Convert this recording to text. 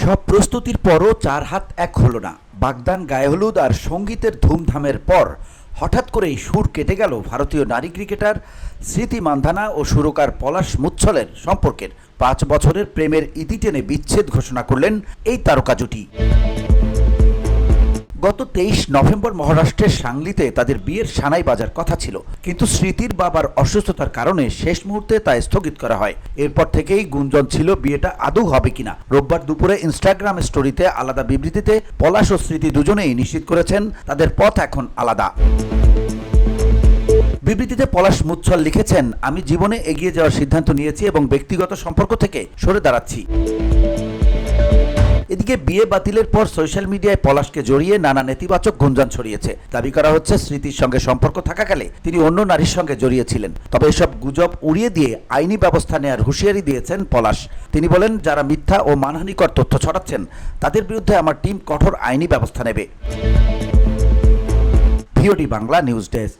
সব প্রস্তুতির পরও 4 হাত এক হলো না। বাগদান, গায়ে হলুদ আর সঙ্গীতের ধুমধামের পর হঠাৎ করেই সুর কেটে গেল ভারতীয় নারী ক্রিকেটার স্মৃতি মান্ধানা ও সুরকার পলাশ মুচ্ছলের সম্পর্কের। 5 বছরের প্রেমের ইতি টেনে বিচ্ছেদ ঘোষণা করলেন এই তারকা জুটি। গত 23 নভেম্বর মহারাষ্ট্রের সাংলিতে তাদের বিয়ের সানাই বাজার কথা ছিল, কিন্তু স্মৃতির বাবার অসুস্থতার কারণে শেষ মুহূর্তে তা স্থগিত করা হয়। এরপর থেকেই গুঞ্জন ছিল বিয়েটা আদৌ হবে কিনা। রোববার দুপুরে ইনস্টাগ্রাম স্টোরিতে আলাদা বিবৃতিতে পলাশ ও স্মৃতি দুজনেই নিশ্চিত করেছেন তাদের পথ এখন আলাদা। বিবৃতিতে পলাশ মুচ্ছল লিখেছেন, আমি জীবনে এগিয়ে যাওয়ার সিদ্ধান্ত নিয়েছি এবং ব্যক্তিগত সম্পর্ক থেকে সরে দাঁড়াচ্ছি। এদিকে বিয়ে বাতিলের পর সোশ্যাল মিডিয়ায় পলাশকে জড়িয়ে নানা নেতিবাচক গুঞ্জন ছড়িয়েছে। দাবি করা হচ্ছে স্মৃতির সঙ্গে সম্পর্ক থাকাকালে তিনি অন্য নারীর সঙ্গে জড়িয়েছিলেন। তবে এসব গুজব উড়িয়ে দিয়ে আইনি ব্যবস্থা নেওয়ার হুঁশিয়ারি দিয়েছেন পলাশ। তিনি বলেন, যারা মিথ্যা ও মানহানিকর তথ্য ছড়াচ্ছেন তাদের বিরুদ্ধে আমার টিম কঠোর আইনি ব্যবস্থা নেবে। VOD Bangla news desk.